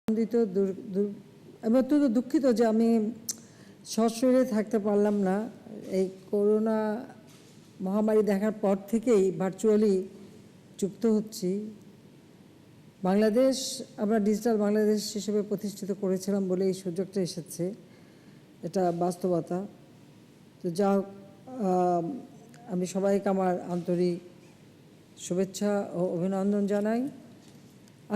আনন্দিত আমি অত্যন্ত দুঃখিত যে আমি সশরীরে থাকতে পারলাম না। এই করোনা মহামারী দেখার পর থেকেই ভার্চুয়ালি যুক্ত হচ্ছি। বাংলাদেশ আমরা ডিজিটাল বাংলাদেশ হিসেবে প্রতিষ্ঠিত করেছিলাম বলে এই সুযোগটা এসেছে, এটা বাস্তবতা। তো যা হোক, আমি সবাইকে আমার আন্তরিক শুভেচ্ছা ও অভিনন্দন জানাই।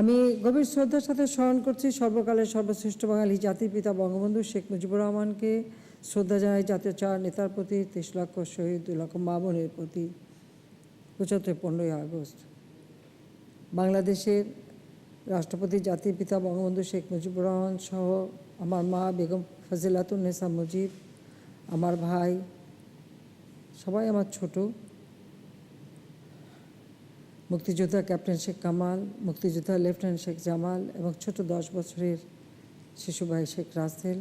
আমি গভীর শ্রদ্ধার সাথে স্মরণ করছি সর্বকালের সর্বশ্রেষ্ঠ বাঙালি জাতির পিতা বঙ্গবন্ধু শেখ মুজিবুর রহমানকে। শ্রদ্ধা জানাই জাতীয় চার নেতার প্রতি, ৩০ লক্ষ শহীদ, ২ লক্ষ মা বোনের প্রতি। ৭৫ আগস্ট বাংলাদেশের রাষ্ট্রপতি জাতির পিতা বঙ্গবন্ধু শেখ মুজিবুর রহমান সহ আমার মা বেগম ফজিলাতুন্নেসা মুজিব, আমার ভাই, সবাই আমার ছোট, মুক্তিযোদ্ধা ক্যাপ্টেন শেখ কামাল, মুক্তিযোদ্ধা লেফটেন্যান্ট শেখ জামাল এবং ছোট 10 বছরের শিশু ভাই শেখ রাসেল,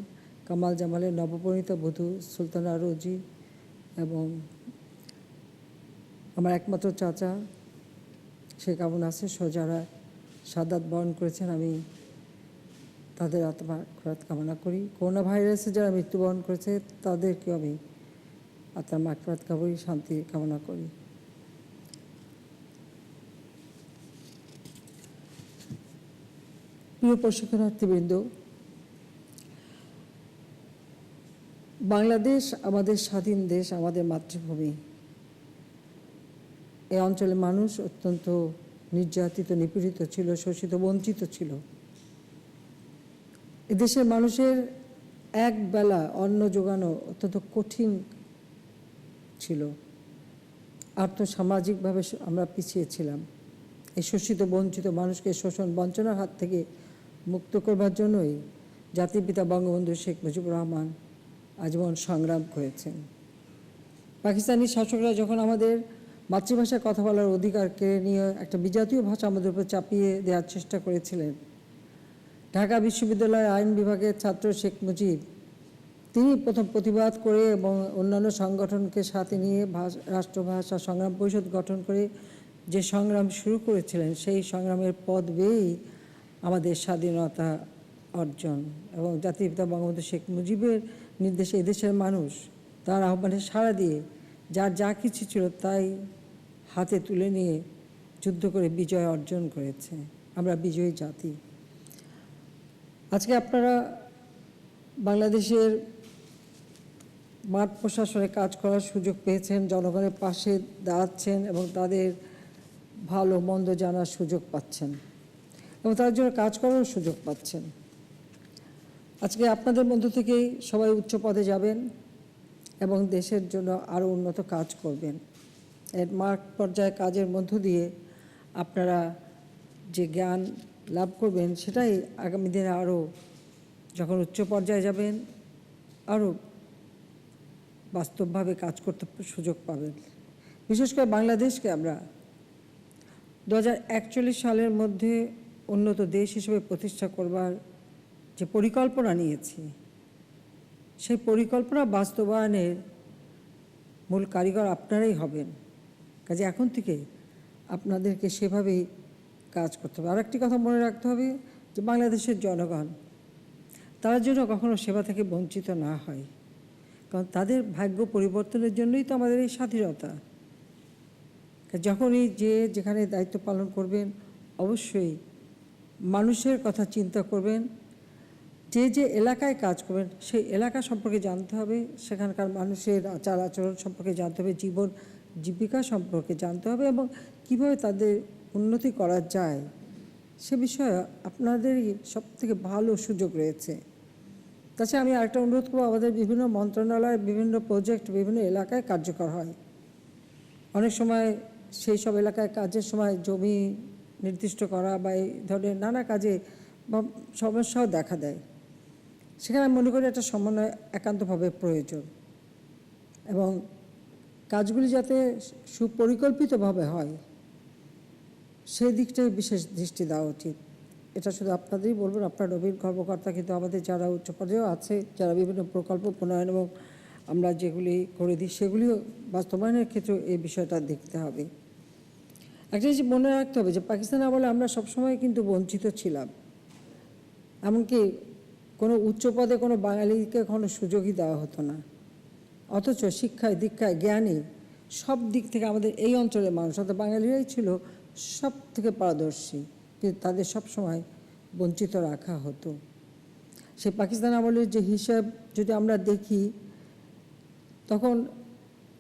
কামাল জামালের নবপরিণীত বধূ সুলতানা রোজি এবং আমার একমাত্র চাচা শেখ আবু নাসের সহ যারা শাহাদাত বরণ করেছেন, আমি তাদের আত্মার কামনা করি। করোনা ভাইরাসে যারা মৃত্যুবরণ করেছে তাদেরকেও আমি আত্মার মাগফিরাত করি, শান্তি কামনা করি। প্রিয় প্রশিক্ষণার্থীবৃন্দ, বাংলাদেশ আমাদের স্বাধীন দেশ, আমাদের মাতৃভূমি। এই অঞ্চলের মানুষ অত্যন্ত নির্যাতিত, নিপীড়িত ছিল, শোষিত, বঞ্চিত ছিল। এদেশের মানুষের এক বেলা অন্ন জোগানো অত্যন্ত কঠিন ছিল। আর্থসামাজিকভাবে আমরা পিছিয়ে ছিলাম। এই শোষিত বঞ্চিত মানুষকে শোষণ বঞ্চনার হাত থেকে মুক্ত করবার জন্যই জাতির পিতা বঙ্গবন্ধু শেখ মুজিবুর রহমান আজীবন সংগ্রাম করেছেন। পাকিস্তানি শাসকরা যখন আমাদের মাতৃভাষায় কথা বলার অধিকার কেড়ে নিয়ে একটা বিজাতীয় ভাষা আমাদের উপর চাপিয়ে দেওয়ার চেষ্টা করেছিলেন, ঢাকা বিশ্ববিদ্যালয়ের আইন বিভাগের ছাত্র শেখ মুজিব তিনি প্রথম প্রতিবাদ করে এবং অন্যান্য সংগঠনকে সাথে নিয়ে রাষ্ট্রভাষা সংগ্রাম পরিষদ গঠন করে যে সংগ্রাম শুরু করেছিলেন, সেই সংগ্রামের পথ বেয়েই আমাদের স্বাধীনতা অর্জন এবং জাতির পিতা বঙ্গবন্ধু শেখ মুজিবের নির্দেশে এদেশের মানুষ তার আহ্বানে সাড়া দিয়ে যার যা কিছু ছিল তাই হাতে তুলে নিয়ে যুদ্ধ করে বিজয় অর্জন করেছে। আমরা বিজয়ী জাতি। আজকে আপনারা বাংলাদেশের মাঠ প্রশাসনে কাজ করার সুযোগ পেয়েছেন, জনগণের পাশে দাঁড়াচ্ছেন এবং তাদের ভালো মন্দ জানার সুযোগ পাচ্ছেন এবং তার জন্য কাজ করার সুযোগ পাচ্ছেন। আজকে আপনাদের মধ্য থেকেই সবাই উচ্চ পদে যাবেন এবং দেশের জন্য আরও উন্নত কাজ করবেন। এর মাঠ পর্যায়ে কাজের মধ্য দিয়ে আপনারা যে জ্ঞান লাভ করবেন সেটাই আগামী দিনে আরও যখন উচ্চ পর্যায়ে যাবেন আরও বাস্তবভাবে কাজ করতে সুযোগ পাবেন। বিশেষ করে বাংলাদেশকে আমরা 2041 সালের মধ্যে উন্নত দেশ হিসেবে প্রতিষ্ঠা করবার যে পরিকল্পনা নিয়েছি, সেই পরিকল্পনা বাস্তবায়নের মূল কারিগর আপনারাই হবেন। কাজে এখন থেকে আপনাদেরকে সেভাবেই কাজ করতে হবে। আর একটি কথা মনে রাখতে হবে যে বাংলাদেশের জনগণ তার জন্য কখনো সেবা থেকে বঞ্চিত না হয়, কারণ তাদের ভাগ্য পরিবর্তনের জন্যই তো আমাদের এই স্বাধীনতা। যখনই যে যেখানে দায়িত্ব পালন করবেন অবশ্যই মানুষের কথা চিন্তা করবেন। যে যে এলাকায় কাজ করবেন সেই এলাকা সম্পর্কে জানতে হবে, সেখানকার মানুষের আচার আচরণ সম্পর্কে জানতে হবে, জীবন জীবিকা সম্পর্কে জানতে হবে এবং কীভাবে তাদের উন্নতি করা যায় সে বিষয়ে আপনাদেরই সবথেকে ভালো সুযোগ রয়েছে। তাছাড়া আমি আরেকটা অনুরোধ করবো, আমাদের বিভিন্ন মন্ত্রণালয়ের বিভিন্ন প্রজেক্ট বিভিন্ন এলাকায় কার্যকর হয়। অনেক সময় সেই সব এলাকায় কাজের সময় জমি নির্দিষ্ট করা বা এই ধরনের নানা কাজে বা সমস্যাও দেখা দেয়। সেখানে আমি মনে করি একটা সমন্বয় একান্তভাবে প্রয়োজন এবং কাজগুলি যাতে সুপরিকল্পিতভাবে হয় সেই দিকটাই বিশেষ দৃষ্টি দেওয়া উচিত। এটা শুধু আপনাদেরই বলবেন, আপনার নবীন কর্মকর্তা, কিন্তু আমাদের যারা উচ্চ পর্যায়েও আছে, যারা বিভিন্ন প্রকল্প প্রণয়ন এবং আমরা যেগুলি করে দিই সেগুলিও বাস্তবায়নের ক্ষেত্রেও এই বিষয়টা দেখতে হবে। একটা জিনিস মনে রাখতে হবে যে পাকিস্তান আমলে আমরা সবসময় কিন্তু বঞ্চিত ছিলাম। এমনকি কোনো উচ্চ পদে কোনো বাঙালিকে কোনো সুযোগই দেওয়া হতো না। অথচ শিক্ষায় দীক্ষায় জ্ঞানে সব দিক থেকে আমাদের এই অঞ্চলের মানুষ অর্থাৎ বাঙালিরাই ছিল সব থেকে পারদর্শী, কিন্তু তাদের সবসময় বঞ্চিত রাখা হতো। সে পাকিস্তান আমলের যে হিসাব যদি আমরা দেখি, তখন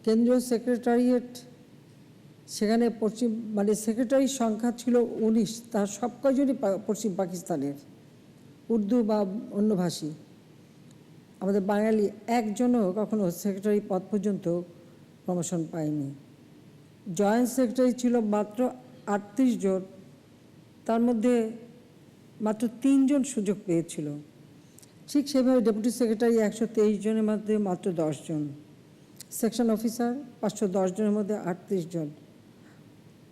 কেন্দ্রীয় সেক্রেটারিয়েট সেখানে পশ্চিম মানে সেক্রেটারির সংখ্যা ছিল 19, তার সব কয়জনই পশ্চিম পাকিস্তানের উর্দু বা অন্য ভাষী। আমাদের বাঙালি একজনও কখনো সেক্রেটারি পদ পর্যন্ত প্রমোশন পায়নি। জয়েন্ট সেক্রেটারি ছিল মাত্র 38 জন, তার মধ্যে মাত্র 3 জন সুযোগ পেয়েছিল। ঠিক সেভাবে ডেপুটি সেক্রেটারি 123 জনের মধ্যে মাত্র 10 জন, সেকশন অফিসার 510 জনের মধ্যে 38 জন।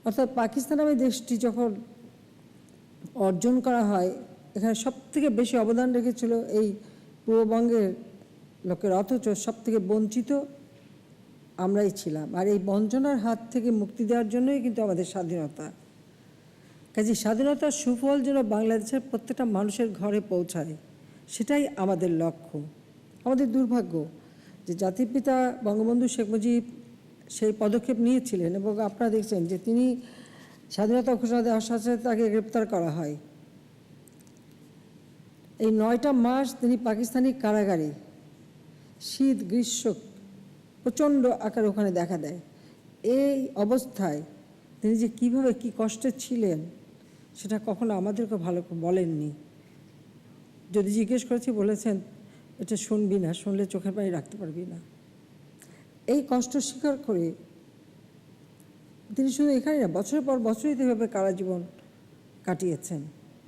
অর্থাৎ পাকিস্তান নামে দেশটি যখন অর্জন করা হয়, এখানে সবথেকে বেশি অবদান রেখেছিল এই পূর্ববঙ্গের লোকের, অথচ সবথেকে বঞ্চিত আমরাই ছিলাম। আর এই বঞ্চনার হাত থেকে মুক্তি দেওয়ার জন্যই কিন্তু আমাদের স্বাধীনতা। কাজে স্বাধীনতার সুফল যেন বাংলাদেশের প্রত্যেকটা মানুষের ঘরে পৌঁছায়, সেটাই আমাদের লক্ষ্য। আমাদের দুর্ভাগ্য যে জাতির পিতা বঙ্গবন্ধু শেখ মুজিব সেই পদক্ষেপ নিয়েছিলেন এবং আপনারা দেখছেন যে তিনি স্বাধীনতা ঘোষণা দেওয়ার সাথে সাথে তাকে গ্রেপ্তার করা হয়। এই 9টা মাস তিনি পাকিস্তানি কারাগারে শীত গ্রীষ্ম প্রচণ্ড আকারে ওখানে দেখা দেয়। এই অবস্থায় তিনি যে কীভাবে কী কষ্টে ছিলেন সেটা কখনো আমাদেরকে ভালো বলেননি। যদি জিজ্ঞেস করেছি বলেছেন, এটা শুনবি না, শুনলে চোখের পানি রাখতে পারবি না। এই কষ্ট স্বীকার করে তিনি শুধু এখানে না, বছরের পর বছরই এভাবে কারাজীবন কাটিয়েছেন,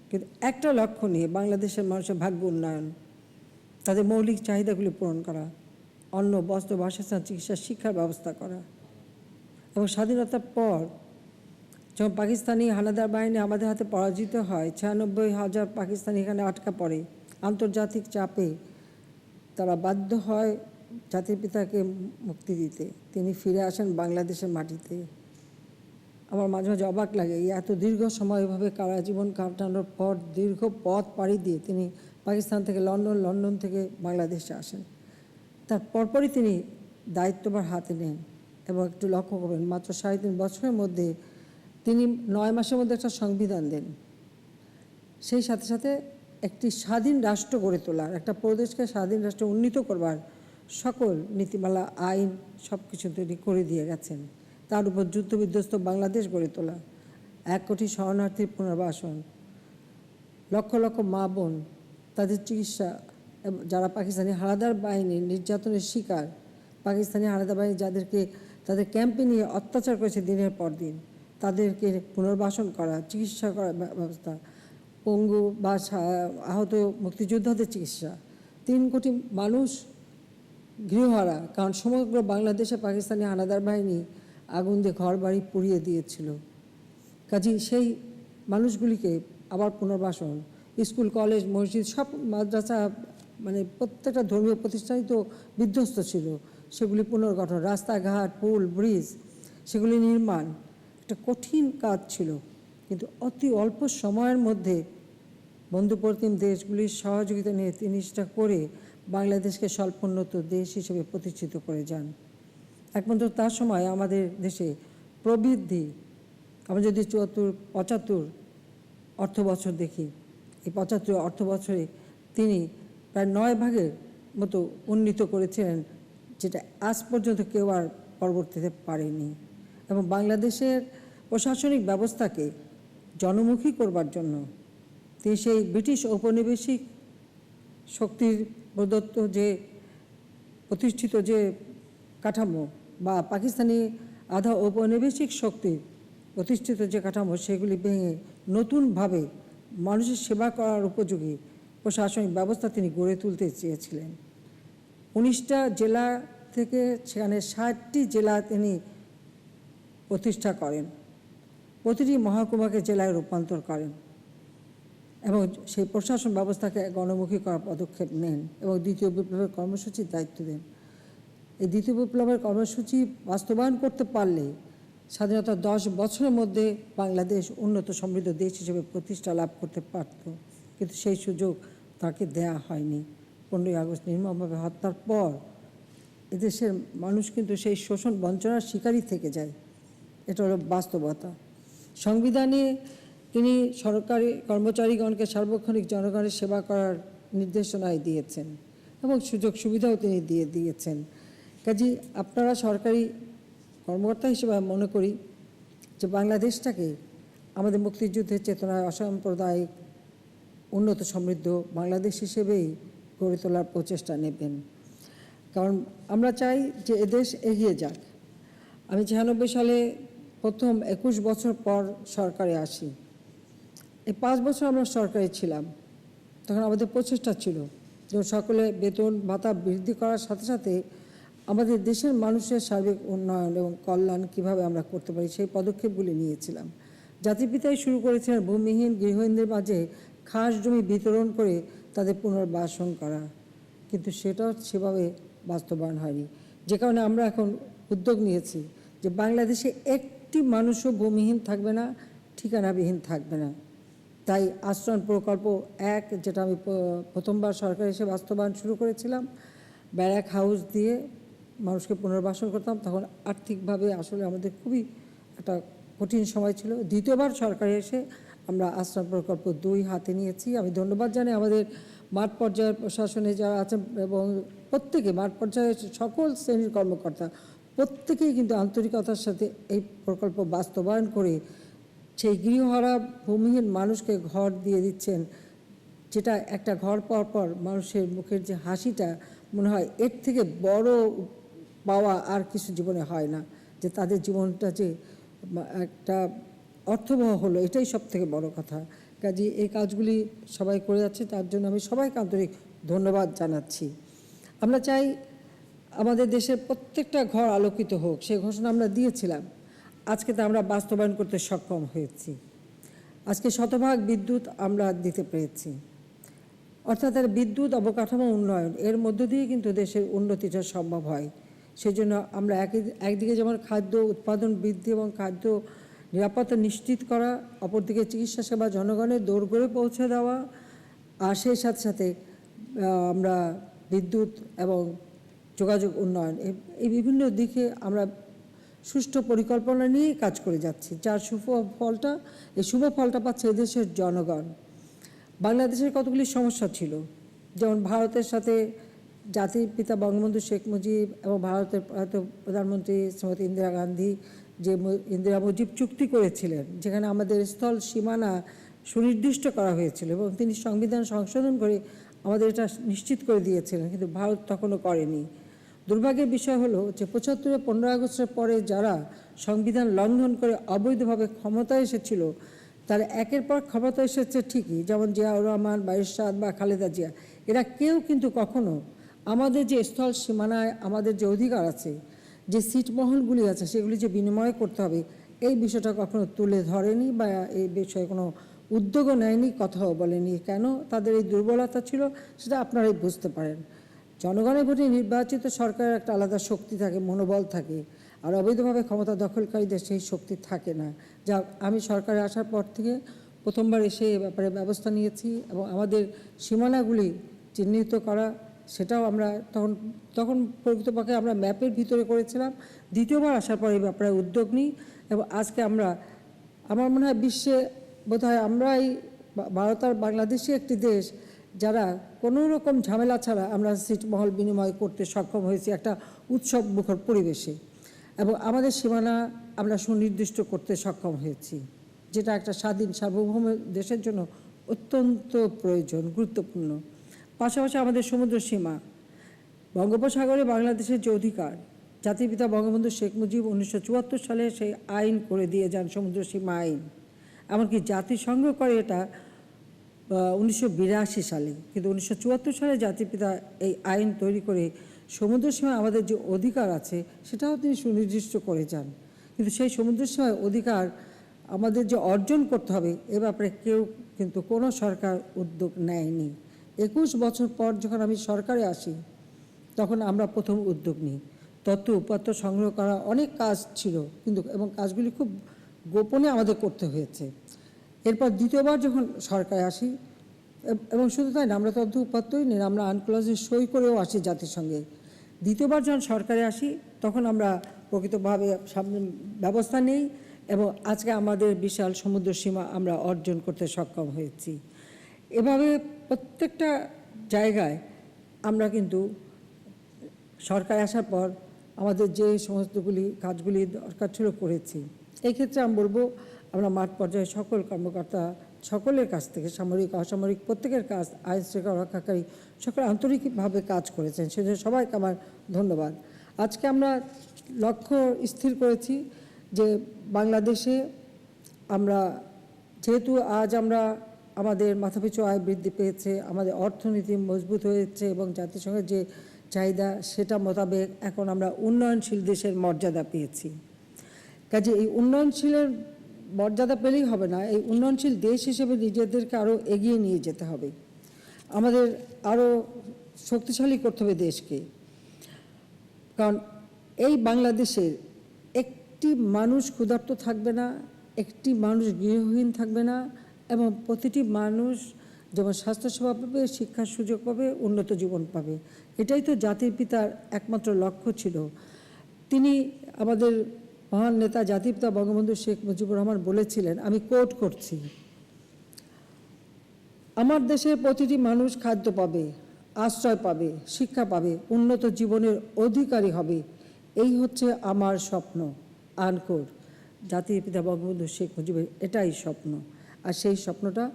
কিন্তু একটা লক্ষ্য নিয়ে বাংলাদেশের মানুষের ভাগ্য উন্নয়ন, তাদের মৌলিক চাহিদাগুলি পূরণ করা, অন্ন বস্ত্র বাসস্থান চিকিৎসা শিক্ষার ব্যবস্থা করা। এবং স্বাধীনতার পর যখন পাকিস্তানি হানাদার বাহিনী আমাদের হাতে পরাজিত হয়, 96,000 পাকিস্তানি এখানে আটকা পড়ে, আন্তর্জাতিক চাপে তারা বাধ্য হয় জাতির পিতাকে মুক্তি দিতে। তিনি ফিরে আসেন বাংলাদেশের মাটিতে। আমার মাঝে মাঝে অবাক লাগে, এই এত দীর্ঘ সময় এভাবে কারাজীবন কাটানোর পর দীর্ঘ পথ পাড়ি দিয়ে তিনি পাকিস্তান থেকে লন্ডন থেকে বাংলাদেশে আসেন। তার পরপরই তিনি দায়িত্বভার হাতে নেন এবং একটু লক্ষ্য করবেন, মাত্র 3.5 বছরের মধ্যে তিনি 9 মাসের মধ্যে একটা সংবিধান দেন। সেই সাথে সাথে একটি স্বাধীন রাষ্ট্র গড়ে তোলার, একটা প্রদেশকে স্বাধীন রাষ্ট্র উন্নীত করবার সকল নীতিমালা আইন সব কিছু তৈরি করে দিয়ে গেছেন। তার উপর যুদ্ধবিধ্বস্ত বাংলাদেশ গড়ে তোলা, 1 কোটি শরণার্থীর পুনর্বাসন, লক্ষ লক্ষ মা বোন তাদের চিকিৎসা, যারা পাকিস্তানি হানাদার বাহিনীর নির্যাতনের শিকার, পাকিস্তানি হানাদার বাহিনী যাদেরকে তাদের ক্যাম্পে নিয়ে অত্যাচার করেছে দিনের পর দিন, তাদেরকে পুনর্বাসন করা, চিকিৎসা করার ব্যবস্থা, পঙ্গু বা আহত মুক্তিযোদ্ধাদের চিকিৎসা, 3 কোটি মানুষ গৃহহারা, কারণ সমগ্র বাংলাদেশে পাকিস্তানি হানাদার বাহিনী আগুন দিয়ে ঘর বাড়ি পুড়িয়ে দিয়েছিল। কাজেই সেই মানুষগুলিকে আবার পুনর্বাসন, স্কুল কলেজ মসজিদ সব মাদ্রাসা মানে প্রত্যেকটা ধর্মীয় প্রতিষ্ঠানই তো বিধ্বস্ত ছিল, সেগুলি পুনর্গঠন, রাস্তাঘাট পুল ব্রিজ সেগুলি নির্মাণ একটা কঠিন কাজ ছিল। কিন্তু অতি অল্প সময়ের মধ্যে বন্ধুপ্রতিম দেশগুলির সহযোগিতা নিয়ে তিনি সেটা করে বাংলাদেশকে স্বল্পোন্নত দেশ হিসেবে প্রতিষ্ঠিত করে যান। একমাত্র তার সময় আমাদের দেশে প্রবৃদ্ধি, আমরা যদি 74-75 অর্থ বছর দেখি, এই 75 অর্থ বছরে তিনি প্রায় 9 ভাগের মতো উন্নীত করেছিলেন, যেটা আজ পর্যন্ত কেউ আর পরবর্তীতে পারেনি। এবং বাংলাদেশের প্রশাসনিক ব্যবস্থাকে জনমুখী করবার জন্য তিনি সেই ব্রিটিশ ঔপনিবেশিক শক্তির প্রদত্ত যে প্রতিষ্ঠিত যে কাঠামো বা পাকিস্তানি আধা ঔপনিবেশিক শক্তির প্রতিষ্ঠিত যে কাঠামো, সেগুলি ভেঙে নতুনভাবে মানুষের সেবা করার উপযোগী প্রশাসনিক ব্যবস্থা তিনি গড়ে তুলতে চেয়েছিলেন। 19টা জেলা থেকে সেখানে 60টি জেলা তিনি প্রতিষ্ঠা করেন, প্রতিটি মহকুমাকে জেলায় রূপান্তর করেন এবং সেই প্রশাসন ব্যবস্থাকে গণমুখী করার পদক্ষেপ নেন এবং দ্বিতীয় বিপ্লবের কর্মসূচির দায়িত্ব দেন। এই দ্বিতীয় বিপ্লবের কর্মসূচি বাস্তবায়ন করতে পারলে স্বাধীনতার 10 বছরের মধ্যে বাংলাদেশ উন্নত সমৃদ্ধ দেশ হিসেবে প্রতিষ্ঠা লাভ করতে পারত। কিন্তু সেই সুযোগ তাকে দেয়া হয়নি। 15ই আগস্ট নির্মমভাবে হত্যার পর এদেশের মানুষ কিন্তু সেই শোষণ বঞ্চনার শিকারই থেকে যায়। এটা হলো বাস্তবতা। সংবিধানে তিনি সরকারি কর্মচারীগণকে সার্বক্ষণিক জনগণের সেবা করার নির্দেশনায় দিয়েছেন এবং সুযোগ সুবিধাও তিনি দিয়েছেন। কাজেই আপনারা সরকারি কর্মকর্তা হিসেবে আমি মনে করি যে বাংলাদেশটাকে আমাদের মুক্তিযুদ্ধের চেতনায় অসাম্প্রদায়িক উন্নত সমৃদ্ধ বাংলাদেশ হিসেবেই গড়ে তোলার প্রচেষ্টা নেবেন। কারণ আমরা চাই যে এদেশ এগিয়ে যাক। আমি 96 সালে প্রথম 21 বছর পর সরকারে আসি। এই 5 বছর আমরা সরকারে ছিলাম, তখন আমাদের প্রচেষ্টা ছিল যে সকলে বেতন ভাতা বৃদ্ধি করার সাথে সাথে আমাদের দেশের মানুষের সার্বিক উন্নয়ন এবং কল্যাণ কীভাবে আমরা করতে পারি সেই পদক্ষেপগুলি নিয়েছিলাম। জাতিপিতাই শুরু করেছিলেন ভূমিহীন গৃহহীনদের মাঝে খাস জমি বিতরণ করে তাদের পুনর্বাসন করা, কিন্তু সেটাও সেভাবে বাস্তবায়ন হয়নি। যে কারণে আমরা এখন উদ্যোগ নিয়েছি যে বাংলাদেশে একটি মানুষও ভূমিহীন থাকবে না, ঠিকানাবিহীন থাকবে না। তাই আশ্রয়ণ প্রকল্প 1, যেটা আমি প্রথমবার সরকার এসে বাস্তবায়ন শুরু করেছিলাম, ব্যারাক হাউস দিয়ে মানুষকে পুনর্বাসন করতাম। তখন আর্থিকভাবে আসলে আমাদের খুবই একটা কঠিন সময় ছিল। দ্বিতীয়বার সরকারে এসে আমরা আশ্রয়ণ প্রকল্প 2 হাতে নিয়েছি। আমি ধন্যবাদ জানাই আমাদের মাঠ পর্যায়ের প্রশাসনে যারা আছেন এবং প্রত্যেকে মাঠ পর্যায়ের সকল শ্রেণীর কর্মকর্তা প্রত্যেকেই কিন্তু আন্তরিকতার সাথে এই প্রকল্প বাস্তবায়ন করে সেই গৃহহারা ভূমিহীন মানুষকে ঘর দিয়ে দিচ্ছেন, যেটা একটা ঘর পাওয়ার পর মানুষের মুখের যে হাসিটা মনে হয় এর থেকে বড় পাওয়া আর কিছু জীবনে হয় না, যে তাদের জীবনটা যে একটা অর্থবহ হলো, এটাই সব থেকে বড় কথা। কাজে এই কাজগুলি সবাই করে যাচ্ছে, তার জন্য আমি সবাইকে আন্তরিক ধন্যবাদ জানাচ্ছি। আমরা চাই আমাদের দেশের প্রত্যেকটা ঘর আলোকিত হোক, সেই ঘোষণা আমরা দিয়েছিলাম। আজকে তা আমরা বাস্তবায়ন করতে সক্ষম হয়েছি। আজকে শতভাগ বিদ্যুৎ আমরা দিতে পেরেছি। অর্থাৎ বিদ্যুৎ অবকাঠামো উন্নয়ন এর মধ্য দিয়ে কিন্তু দেশের উন্নতিটা সম্ভব হয়। সেই জন্য আমরা একদিকে যেমন খাদ্য উৎপাদন বৃদ্ধি এবং খাদ্য নিরাপত্তা নিশ্চিত করা, অপরদিকে চিকিৎসা সেবা জনগণের দোরগোড়ে পৌঁছে দেওয়া, আর সেই সাথে সাথে আমরা বিদ্যুৎ এবং যোগাযোগ উন্নয়ন এই বিভিন্ন দিকে আমরা সুষ্ঠু পরিকল্পনা নিয়েই কাজ করে যাচ্ছি, যার শুভ ফলটা পাচ্ছে এদেশের জনগণ। বাংলাদেশের কতগুলি সমস্যা ছিল, যেমন ভারতের সাথে জাতির পিতা বঙ্গবন্ধু শেখ মুজিব এবং ভারতের প্রধানমন্ত্রী শ্রীমতী ইন্দিরা গান্ধী যে ইন্দিরা মুজিব চুক্তি করেছিলেন, যেখানে আমাদের স্থল সীমানা সুনির্দিষ্ট করা হয়েছিল এবং তিনি সংবিধান সংশোধন করে আমাদের এটা নিশ্চিত করে দিয়েছিলেন, কিন্তু ভারত তখনও করেনি। দুর্ভাগ্যের বিষয় হলো যে 75 15 আগস্টের পরে যারা সংবিধান লঙ্ঘন করে অবৈধভাবে ক্ষমতায় এসেছিল, তারা একের পর ক্ষমতা এসেছে ঠিকই, যেমন জিয়াউর রহমান, বাইশাদ বা খালেদা জিয়া, এরা কেউ কিন্তু কখনো আমাদের যে স্থল সীমানায় আমাদের যে অধিকার আছে, যে সিটমহলগুলি আছে, সেগুলি যে বিনিময় করতে হবে, এই বিষয়টা কখনো তুলে ধরেনি বা এই বিষয়ে কোনো উদ্যোগও নেয়নি, কথাও বলেনি। কেন তাদের এই দুর্বলতা ছিল সেটা আপনারাই বুঝতে পারেন। জনগণের ভোটে নির্বাচিত সরকারের একটা আলাদা শক্তি থাকে, মনোবল থাকে, আর অবৈধভাবে ক্ষমতা দখলকারীদের সেই শক্তি থাকে না। যা আমি সরকারে আসার পর থেকে প্রথমবার এসে এ ব্যাপারে ব্যবস্থা নিয়েছি এবং আমাদের সীমানাগুলি চিহ্নিত করা, সেটাও আমরা তখন প্রকৃতপক্ষে আমরা ম্যাপের ভিতরে করেছিলাম। দ্বিতীয়বার আসার পর এই ব্যাপারে উদ্যোগ নিই এবং আজকে আমার মনে হয় বিশ্বে বোধহয় আমরাই ভারত আর বাংলাদেশই একটি দেশ যারা কোনো রকম ঝামেলা ছাড়া আমরা সিটমহল বিনিময় করতে সক্ষম হয়েছি একটা উৎসব মুখর পরিবেশে, এবং আমাদের সীমানা আমরা সুনির্দিষ্ট করতে সক্ষম হয়েছি, যেটা একটা স্বাধীন সার্বভৌম দেশের জন্য অত্যন্ত প্রয়োজন, গুরুত্বপূর্ণ। পাশাপাশি আমাদের সমুদ্র সীমা, বঙ্গোপসাগরে বাংলাদেশের যে অধিকার, জাতির পিতা বঙ্গবন্ধু শেখ মুজিব 1974 সালে সেই আইন করে দিয়ে যান, সমুদ্র সীমা আইন। এমনকি জাতিসংঘ করে এটা 1982 সালে, কিন্তু 1974 সালে জাতির পিতা এই আইন তৈরি করে সমুদ্র সীমায় আমাদের যে অধিকার আছে সেটাও তিনি সুনির্দিষ্ট করে যান। কিন্তু সেই সমুদ্র সীমায় অধিকার আমাদের যে অর্জন করতে হবে এ ব্যাপারে কেউ কিন্তু কোনো সরকার উদ্যোগ নেয়নি। 21 বছর পর যখন আমি সরকারে আসি তখন আমরা প্রথম উদ্যোগ নিই। তথ্য উপাত্ত সংগ্রহ করা অনেক কাজ ছিল, কিন্তু এবং কাজগুলি খুব গোপনে আমাদের করতে হয়েছে। এরপর দ্বিতীয়বার যখন সরকারে আসি এবং শুধু তাই না, আমরা তথ্য উপাত্তই নেই, আমরা আনক্লজে সই করেও আসি জাতিসংঘে। দ্বিতীয়বার যখন সরকারে আসি তখন আমরা প্রকৃতভাবে ব্যবস্থা নেই এবং আজকে আমাদের বিশাল সমুদ্র সীমা আমরা অর্জন করতে সক্ষম হয়েছি। এভাবে প্রত্যেকটা জায়গায় আমরা কিন্তু সরকার আসার পর আমাদের যে সমস্তগুলি কাজগুলি দরকার ছিল করেছি। এই ক্ষেত্রে আমি বলবো আমরা মাঠ পর্যায়ে সকল কর্মকর্তা সকলের কাছ থেকে, সামরিক অসামরিক প্রত্যেকের কাজ, আইন শৃঙ্খলা রক্ষাকারী সকল আন্তরিকভাবে কাজ করেছেন, সেজন্য সবাইকে আমার ধন্যবাদ। আজকে আমরা লক্ষ্য স্থির করেছি যে বাংলাদেশে আমরা যেহেতু আজ আমরা আমাদের মাথাপিছু আয় বৃদ্ধি পেয়েছে, আমাদের অর্থনীতি মজবুত হয়েছে এবং জাতিসংঘের যে চাহিদা সেটা মোতাবেক এখন আমরা উন্নয়নশীল দেশের মর্যাদা পেয়েছি। কাজে এই উন্নয়নশীলের মর্যাদা পেলেই হবে না, এই উন্নয়নশীল দেশ হিসেবে নিজেদেরকে আরও এগিয়ে নিয়ে যেতে হবে, আমাদের আরও শক্তিশালী করতে হবে দেশকে। কারণ এই বাংলাদেশের একটি মানুষ ক্ষুধার্ত থাকবে না, একটি মানুষ গৃহহীন থাকবে না এবং প্রতিটি মানুষ যেমন স্বাস্থ্যসেবা পাবে, শিক্ষার সুযোগ পাবে, উন্নত জীবন পাবে। এটাই তো জাতির পিতার একমাত্র লক্ষ্য ছিল। তিনি আমাদের মহান নেতা জাতির পিতা বঙ্গবন্ধু শেখ মুজিবুর রহমান বলেছিলেন, আমি কোট করছি, আমার দেশের প্রতিটি মানুষ খাদ্য পাবে, আশ্রয় পাবে, শিক্ষা পাবে, উন্নত জীবনের অধিকারী হবে, এই হচ্ছে আমার স্বপ্ন। আনকোট। জাতির পিতা বঙ্গবন্ধু শেখ মুজিবের এটাই স্বপ্ন, আর সেই স্বপ্নটা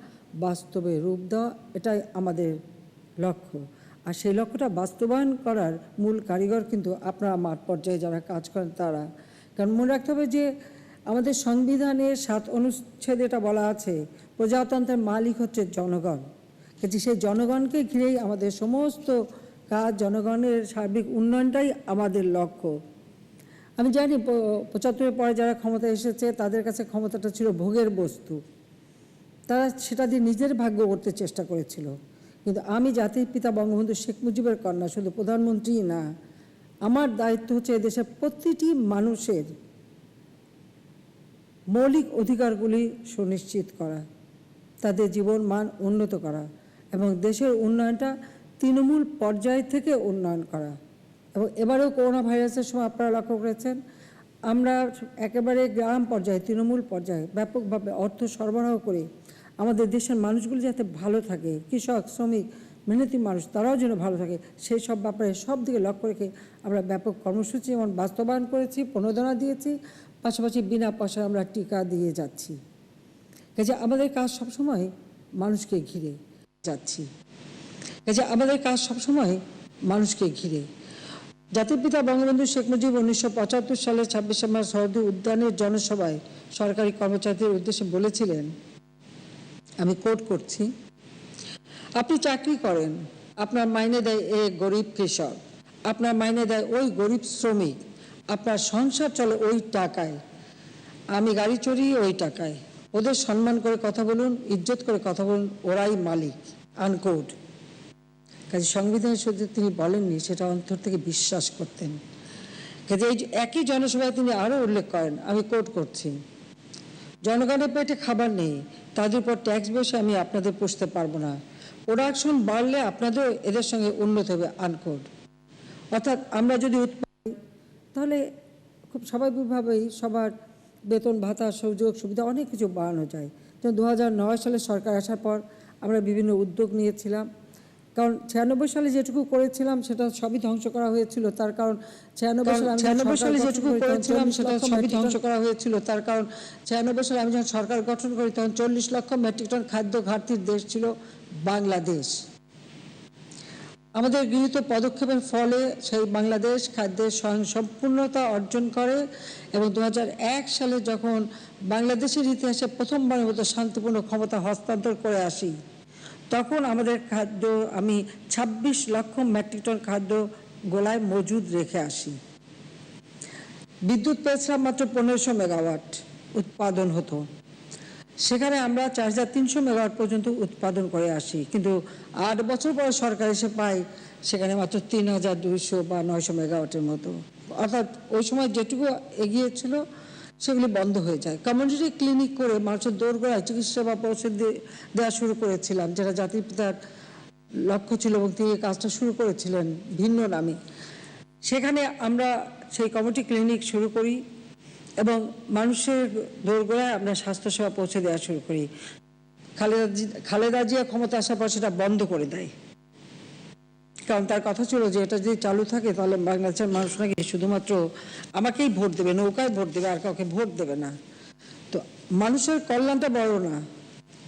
বাস্তবে রূপ দেওয়া এটাই আমাদের লক্ষ্য। আর সেই লক্ষ্যটা বাস্তবায়ন করার মূল কারিগর কিন্তু আপনারা মাঠ পর্যায়ে যারা কাজ করেন তারা। কারণ মনে রাখতে হবে যে আমাদের সংবিধানের 7 অনুচ্ছেদে এটা বলা আছে, প্রজাতন্ত্রের মালিক হচ্ছে জনগণ। কাজে সেই জনগণকে ঘিরেই আমাদের সমস্ত কাজ, জনগণের সার্বিক উন্নয়নটাই আমাদের লক্ষ্য। আমি জানি 75-এর পরে যারা ক্ষমতা এসেছে তাদের কাছে ক্ষমতাটা ছিল ভোগের বস্তু, তারা সেটা দিয়ে নিজের ভাগ্য করতে চেষ্টা করেছিল। কিন্তু আমি জাতির পিতা বঙ্গবন্ধু শেখ মুজিবের কন্যা, শুধু প্রধানমন্ত্রী না, আমার দায়িত্ব হচ্ছে এদেশের প্রতিটি মানুষের মৌলিক অধিকারগুলি সুনিশ্চিত করা, তাদের জীবন মান উন্নত করা এবং দেশের উন্নয়নটা তৃণমূল পর্যায় থেকে উন্নয়ন করা। এবং এবারেও করোনা ভাইরাসের সময় আপনারা লক্ষ্য করেছেন, আমরা একেবারে গ্রাম পর্যায়ে, তৃণমূল পর্যায়ে ব্যাপকভাবে অর্থ সরবরাহ করে আমাদের দেশের মানুষগুলি যাতে ভালো থাকে, কৃষক, শ্রমিক, মেহনতি মানুষ তারাও যেন ভালো থাকে, সেই সব ব্যাপারে সব দিকে লক্ষ্য রেখে আমরা ব্যাপক কর্মসূচি যেমন বাস্তবায়ন করেছি, প্রণোদনা দিয়েছি, পাশাপাশি বিনা পয়সায় আমরা টিকা দিয়ে যাচ্ছি। কাজে আমাদের কাজ সবসময় মানুষকে ঘিরে যাচ্ছি, কাজে আমাদের কাজ সবসময় মানুষকে ঘিরে। জাতির পিতা বঙ্গবন্ধু শেখ মুজিব 1975 সালে 26শে মার্চ শহীদ উদ্যানের জনসভায় সরকারি কর্মচারীদের উদ্দেশ্যে বলেছিলেন, আমি কোট করছি, আপনি চাকরি করেন, আপনার মাইনে দেয় এ গরিব কৃষক, আপনার মাইনে দেয় ওই গরিব শ্রমিক, আপনার সংসার চলে ওই টাকায়, আমি গাড়ি চড়ি ওই টাকায়, ওদের সম্মান করে কথা বলুন, ইজ্জত করে কথা বলুন, ওরাই মালিক। আনকোট। কাজে সংবিধানের শুধু তিনি বলেননি, সেটা অন্তর থেকে বিশ্বাস করতেন। কাজে এই একই জনসভায় তিনি আরও উল্লেখ করেন, আমি কোট করছি, জনগণের পেটে খাবার নেই, তাদের উপর ট্যাক্স বসে আমি আপনাদের পুষতে পারবো না, প্রোডাকশন বাড়লে আপনাদের এদের সঙ্গে উন্নত হবে। আনকোট। অর্থাৎ আমরা যদি তাহলে খুব স্বাভাবিকভাবেই সবার বেতন ভাতা, সুযোগ সুবিধা অনেক কিছু বাড়ানো যায়। যেমন 2009 সালে সরকার আসার পর আমরা বিভিন্ন উদ্যোগ নিয়েছিলাম, কারণ 96 সালে যেটুকু করেছিলাম সেটা সবই ধ্বংস করা হয়েছিল। তার কারণ 96 সালে যেটুকু করেছিলাম সেটা সবই ধ্বংস করা হয়েছিল। তার কারণ 96 সালে আমি যখন সরকার গঠন করি তখন 40 লক্ষ মেট্রিক টন খাদ্য ঘাটতির দেশ ছিল বাংলাদেশ। আমাদের গৃহীত পদক্ষেপের ফলে সেই বাংলাদেশ খাদ্যের স্বয়ংসম্পূর্ণতা অর্জন করে এবং 2001 সালে যখন বাংলাদেশের ইতিহাসে প্রথমবারের মতো শান্তিপূর্ণ ক্ষমতা হস্তান্তর করে আসি, তখন আমাদের খাদ্য আমি 26 লক্ষ মেট্রিক টন খাদ্য গোলায় মজুদ রেখে আসি। বিদ্যুৎ পেয়েছিলাম মাত্র 1500 মেগাওয়াট উৎপাদন হতো, সেখানে আমরা 4300 মেগাওয়াট পর্যন্ত উৎপাদন করে আসি। কিন্তু 8 বছর পরে সরকার এসে পাই সেখানে মাত্র 3200 বা 900 মেগাওয়াটের মতো। অর্থাৎ ওই সময় যেটুকু এগিয়েছিল সেগুলি বন্ধ হয়ে যায়। কমিউনিটি ক্লিনিক করে মানুষের দোরগোড়ায় চিকিৎসা সেবা পৌঁছে দেওয়া শুরু করেছিলাম, যেটা জাতির পিতার লক্ষ্য ছিল এবং তিনি কাজটা শুরু করেছিলেন ভিন্ন নামে। সেখানে আমরা সেই কমিউনিটি ক্লিনিক শুরু করি এবং মানুষের দোরগোড়ায় আমরা স্বাস্থ্যসেবা পৌঁছে দেওয়া শুরু করি। খালেদা জিয়া ক্ষমতা আসার পর সেটা বন্ধ করে দেয়, কারণ তার কথা ছিল যে এটা যদি চালু থাকে তাহলে বাংলাদেশের মানুষ নাকি শুধুমাত্র আমাকেই ভোট দেবে, নৌকায় ভোট দেবে, আর কাউকে ভোট দেবে না। তো মানুষের কল্যাণটা বড় না,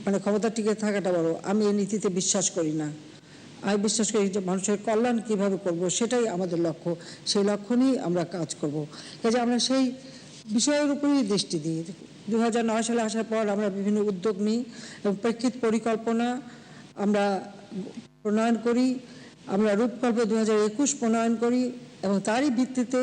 মানে ক্ষমতা টিকে থাকাটা বড়। আমি এই নীতিতে বিশ্বাস করি না। আমি বিশ্বাস করি যে মানুষের কল্যাণ কিভাবে করব সেটাই আমাদের লক্ষ্য, সেই লক্ষ্য নিয়েই আমরা কাজ করব। কাজে আমরা সেই বিষয়ের উপরেই দৃষ্টি দিই। 2009 সালে আসার পর আমরা বিভিন্ন উদ্যোগ নিই এবং প্রেক্ষিত পরিকল্পনা আমরা প্রণয়ন করি। আমরা রূপকল্প 2021 প্রণয়ন করি এবং তারই ভিত্তিতে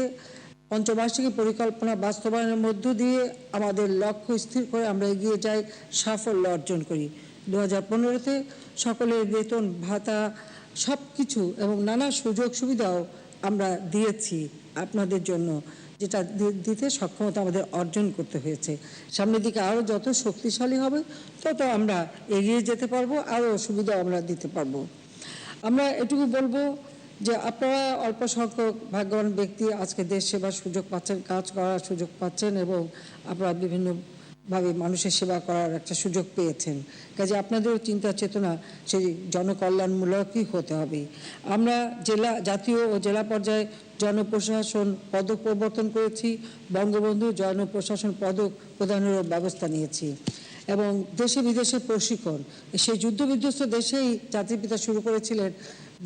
পঞ্চবার্ষিকী পরিকল্পনা বাস্তবায়নের মধ্য দিয়ে আমাদের লক্ষ্য স্থির করে আমরা এগিয়ে যাই, সাফল্য অর্জন করি। 2015-তে সকলের বেতন ভাতা সব কিছু এবং নানা সুযোগ সুবিধাও আমরা দিয়েছি আপনাদের জন্য, যেটা দিতে সক্ষমতা আমাদের অর্জন করতে হয়েছে। সামনের দিকে আরও যত শক্তিশালী হবে তত আমরা এগিয়ে যেতে পারবো, আরও সুবিধা আমরা দিতে পারবো। আমরা এটুকু বলবো যে আপনারা অল্প সংখ্যক ভাগ্যবান ব্যক্তি আজকে দেশ সেবার সুযোগ পাচ্ছেন, কাজ করার সুযোগ পাচ্ছেন এবং আপনারা বিভিন্নভাবে মানুষের সেবা করার একটা সুযোগ পেয়েছেন। কাজে আপনাদেরও চিন্তা চেতনা সেই জনকল্যাণমূলকই হতে হবে। আমরা জাতীয় ও জেলা পর্যায়ে জনপ্রশাসন পদক প্রবর্তন করেছি, বঙ্গবন্ধু জনপ্রশাসন পদক প্রদানেরও ব্যবস্থা নিয়েছি এবং দেশে বিদেশে প্রশিক্ষণ, সেই যুদ্ধবিধ্বস্ত দেশেই জাতির পিতা শুরু করেছিলেন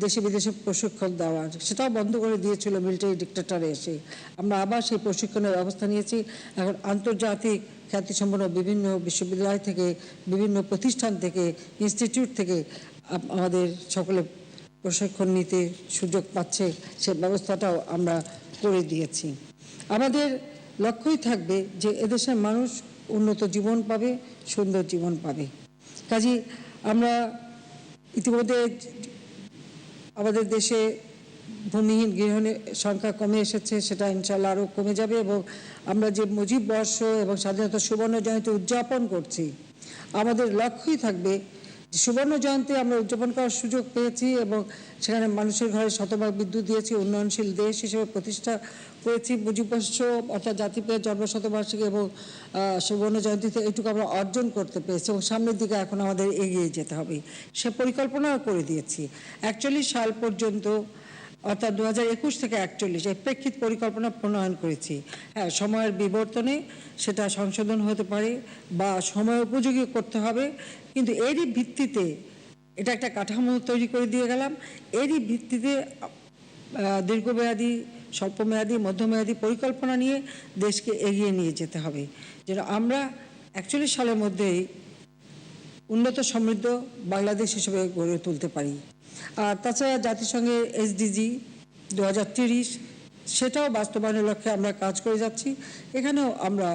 দেশে বিদেশে প্রশিক্ষণ দেওয়া, সেটাও বন্ধ করে দিয়েছিল মিলিটারি ডিক্টেটরে এসে। আমরা আবার সেই প্রশিক্ষণের ব্যবস্থা নিয়েছি। এখন আন্তর্জাতিক খ্যাতিসম্পন্ন বিভিন্ন বিশ্ববিদ্যালয় থেকে, বিভিন্ন প্রতিষ্ঠান থেকে, ইনস্টিটিউট থেকে আমাদের সকলে প্রশিক্ষণ নিতে সুযোগ পাচ্ছে, সে ব্যবস্থাটাও আমরা করে দিয়েছি। আমাদের লক্ষ্যই থাকবে যে এদেশের মানুষ উন্নত জীবন পাবে, সুন্দর জীবন পাবে। কাজেই আমরা ইতিমধ্যে আমাদের দেশে ভূমিহীন গৃহিণীর সংখ্যা কমে এসেছে, সেটা ইনশাল্লাহ আরও কমে যাবে এবং আমরা যে মুজিব বর্ষ এবং স্বাধীনতা সুবর্ণ জয়ন্তী উদযাপন করছি, আমাদের লক্ষ্যই থাকবে সুবর্ণ জয়ন্তী আমরা উদযাপন করার সুযোগ পেয়েছি এবং সেখানে মানুষের ঘরে শতভাগ বিদ্যুৎ দিয়েছি, উন্নয়নশীল দেশ হিসেবে প্রতিষ্ঠা করেছি। মুজিব বর্ষ অর্থাৎ জাতির পিতার জন্মশতবার্ষিকী এবং সুবর্ণ জয়ন্তীতে এইটুকু আমরা অর্জন করতে পেরেছি এবং সামনের দিকে এখন আমাদের এগিয়ে যেতে হবে, সে পরিকল্পনাও করে দিয়েছি। 41 সাল পর্যন্ত অর্থাৎ 2021 থেকে 41 এই প্রেক্ষিত পরিকল্পনা প্রণয়ন করেছি। হ্যাঁ, সময়ের বিবর্তনে সেটা সংশোধন হতে পারে বা সময় উপযোগী করতে হবে, কিন্তু এরই ভিত্তিতে এটা একটা কাঠামো তৈরি করে দিয়ে গেলাম। এরই ভিত্তিতে দীর্ঘমেয়াদী, স্বল্পমেয়াদী, মধ্যমেয়াদী পরিকল্পনা নিয়ে দেশকে এগিয়ে নিয়ে যেতে হবে, যেন আমরা 41 সালের মধ্যেই উন্নত সমৃদ্ধ বাংলাদেশ হিসেবে গড়ে তুলতে পারি। আর তাছাড়া জাতিসংঘের SDG 2030 সেটাও বাস্তবায়নের লক্ষ্যে আমরা কাজ করে যাচ্ছি। এখানেও আমরা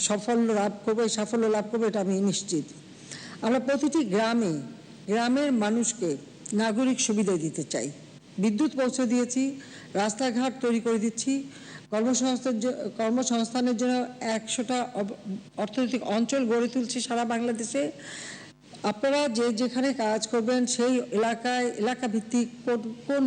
সাফল্য লাভ করবো, এই সাফল্য লাভ করবো এটা আমি নিশ্চিত। আমরা প্রতিটি গ্রামের মানুষকে নাগরিক সুবিধা দিতে চাই। বিদ্যুৎ পৌঁছে দিয়েছি, রাস্তাঘাট তৈরি করে দিচ্ছি, কর্মসংস্থানের জন্য 100টা অর্থনৈতিক অঞ্চল গড়ে তুলছি সারা বাংলাদেশে। আপনারা যেখানে কাজ করবেন সেই এলাকা ভিত্তিক কোন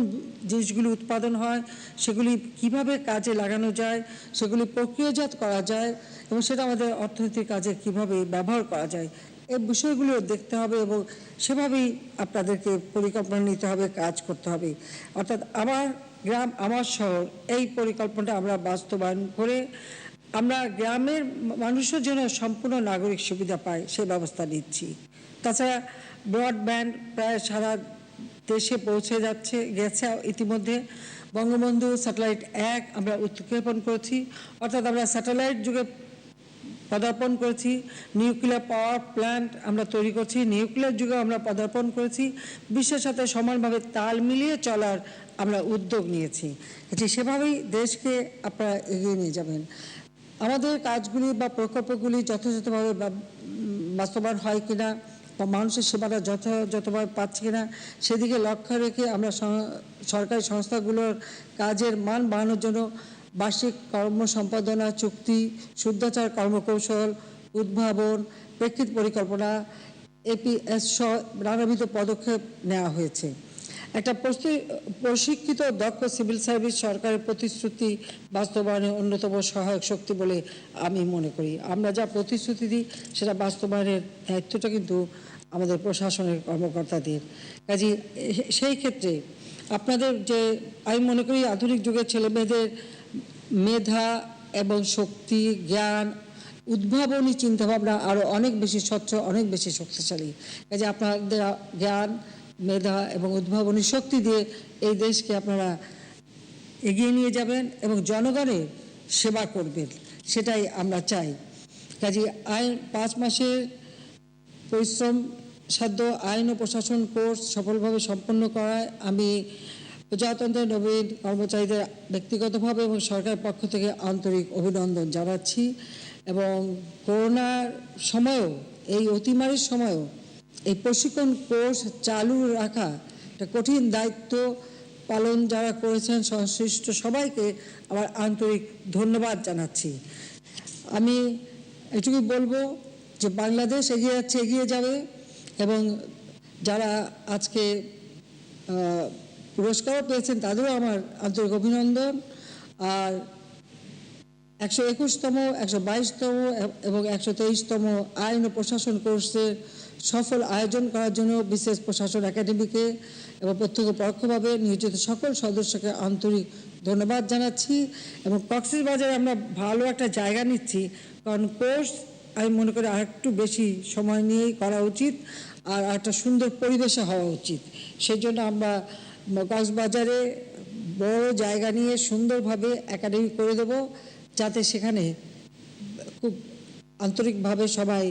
জিনিসগুলি উৎপাদন হয়, সেগুলি কিভাবে কাজে লাগানো যায়, সেগুলি প্রক্রিয়াজাত করা যায় এবং সেটা আমাদের অর্থনৈতিক কাজে কিভাবে ব্যবহার করা যায়, এই বিষয়গুলো দেখতে হবে এবং সেভাবেই আপনাদেরকে পরিকল্পনা নিতে হবে, কাজ করতে হবে। অর্থাৎ আমার গ্রাম আমার শহর, এই পরিকল্পনাটা আমরা বাস্তবায়ন করে আমরা গ্রামের মানুষের জন্য সম্পূর্ণ নাগরিক সুবিধা পায় সেই ব্যবস্থা নিচ্ছি। তাছাড়া ব্রডব্যান্ড প্রায় সারা দেশে পৌঁছে গেছে ইতিমধ্যে। বঙ্গবন্ধু স্যাটেলাইট 1 আমরা উৎক্ষেপণ করেছি, অর্থাৎ আমরা স্যাটেলাইট যুগে পদার্পণ করেছি। নিউক্লিয়ার পাওয়ার প্ল্যান্ট আমরা তৈরি করছি, নিউক্লিয়ার যুগে আমরা পদার্পণ করেছি। বিশ্বের সাথে সমানভাবে তাল মিলিয়ে চলার আমরা উদ্যোগ নিয়েছি। সেভাবেই দেশকে আপনারা এগিয়ে নিয়ে যাবেন। আমাদের কাজগুলি বা প্রকল্পগুলি যথাযথভাবে বাস্তবায়ন হয় কিনা বা মানুষের সেবাটা যথাযথভাবে পাচ্ছে কিনা সেদিকে লক্ষ্য রেখে আমরা সরকারি সংস্থাগুলোর কাজের মান বাড়ানোর জন্য বার্ষিক কর্ম সম্পাদনা চুক্তি, শুদ্ধাচার কর্মকৌশল, উদ্ভাবন, প্রেক্ষিত পরিকল্পনা, এপিএস সহ নানাবিধ পদক্ষেপ নেওয়া হয়েছে। একটা প্রশিক্ষিত দক্ষ সিভিল সার্ভিস সরকারের প্রতিশ্রুতি বাস্তবায়নের অন্যতম সহায়ক শক্তি বলে আমি মনে করি। আমরা যা প্রতিশ্রুতি দিই সেটা বাস্তবায়নের দায়িত্বটা কিন্তু আমাদের প্রশাসনের কর্মকর্তাদের। কাজেই সেই ক্ষেত্রে আপনাদের যে আমি মনে করি আধুনিক যুগের ছেলেমেয়েদের মেধা এবং শক্তি, জ্ঞান, উদ্ভাবনী চিন্তাভাবনা আরও অনেক বেশি স্বচ্ছ, অনেক বেশি শক্তিশালী। কাজে আপনাদের জ্ঞান, মেধা এবং উদ্ভাবনী শক্তি দিয়ে এই দেশকে আপনারা এগিয়ে নিয়ে যাবেন এবং জনগণের সেবা করবেন, সেটাই আমরা চাই। কাজে 5 মাসের পরিশ্রম সাধ্য আইন ও প্রশাসন কোর্স সফলভাবে সম্পন্ন করায় আমি প্রজাতন্ত্রের নবীন কর্মচারীদের ব্যক্তিগতভাবে এবং সরকারের পক্ষ থেকে আন্তরিক অভিনন্দন জানাচ্ছি। এবং করোনার সময়ও, এই অতিমারির সময়ও এই প্রশিক্ষণ কোর্স চালু রাখা একটা কঠিন দায়িত্ব পালন যারা করেছেন সংশ্লিষ্ট সবাইকে আমার আন্তরিক ধন্যবাদ জানাচ্ছি। আমি এটুকু বলবো যে বাংলাদেশ এগিয়ে যাচ্ছে, এগিয়ে যাবে। এবং যারা আজকে পুরস্কারও পেয়েছেন তাদেরও আমার আন্তরিক অভিনন্দন। আর 121তম, 122তম এবং 123তম আইন ও প্রশাসন কোর্সের সফল আয়োজন করার জন্য বিশেষ প্রশাসন একাডেমিকে এবং প্রত্যক্ষ পরোক্ষভাবে নিয়োজিত সকল সদস্যকে আন্তরিক ধন্যবাদ জানাচ্ছি। এবং কক্সবাজারে আমরা ভালো একটা জায়গা নিচ্ছি, কারণ কোর্স আমি মনে করি আর একটু বেশি সময় নিয়েই করা উচিত আর একটা সুন্দর পরিবেশে হওয়া উচিত। সেই জন্য আমরা কক্সবাজারে বড় জায়গা নিয়ে সুন্দরভাবে একাডেমি করে দেব, যাতে সেখানে খুব আন্তরিকভাবে সবাই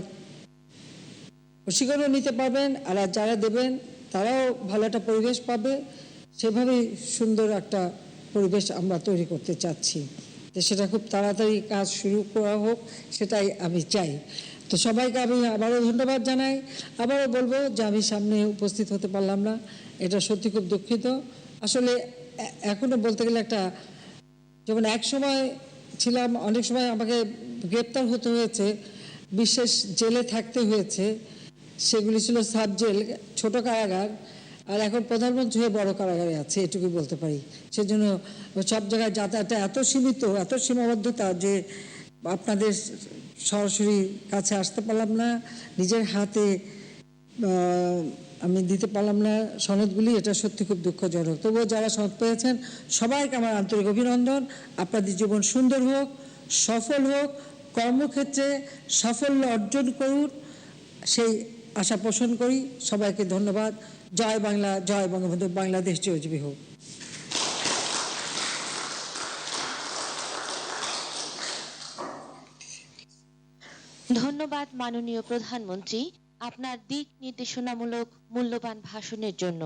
প্রশিক্ষণও নিতে পারবেন, আর যারা দেবেন তারাও ভালো একটা পরিবেশ পাবে। সেভাবেই সুন্দর একটা পরিবেশ আমরা তৈরি করতে চাচ্ছি। তো সেটা খুব তাড়াতাড়ি কাজ শুরু করা হোক, সেটাই আমি চাই। তো সবাইকে আমি আবারও ধন্যবাদ জানাই। আবারও বলবো যে আমি সামনে উপস্থিত হতে পারলাম না, এটা সত্যি খুব দুঃখিত। আসলে এখনও বলতে গেলে একটা, যেমন এক সময় ছিলাম, অনেক সময় আমাকে গ্রেপ্তার হতে হয়েছে, বিশেষ জেলে থাকতে হয়েছে, সেগুলি ছিল সাব জেল, ছোট কারাগার। আর এখন প্রধানমন্ত্রী হয়ে বড় কারাগারে আছে, এটুকুই বলতে পারি। সেজন্য সব জায়গায় যাতায়াতটা এত সীমিত, এত সীমাবদ্ধতা যে আপনাদের সরাসরি কাছে আসতে পারলাম না, নিজের হাতে আমি দিতে পারলাম না সনদগুলি, এটা সত্যি খুব দুঃখজনক। তবুও যারা সনদ পেয়েছেন সবাইকে আমার আন্তরিক অভিনন্দন। আপনাদের জীবন সুন্দর হোক, সফল হোক, কর্মক্ষেত্রে সাফল্য অর্জন করুন, সেই আশা পোষণ করি। সবাইকে ধন্যবাদ। জয় বাংলা, জয় বঙ্গবন্ধু, বাংলাদেশ চিরজীবী হোক। ধন্যবাদ মাননীয় প্রধানমন্ত্রী আপনার দিক নির্দেশনামূলক মূল্যবান ভাষণের জন্য।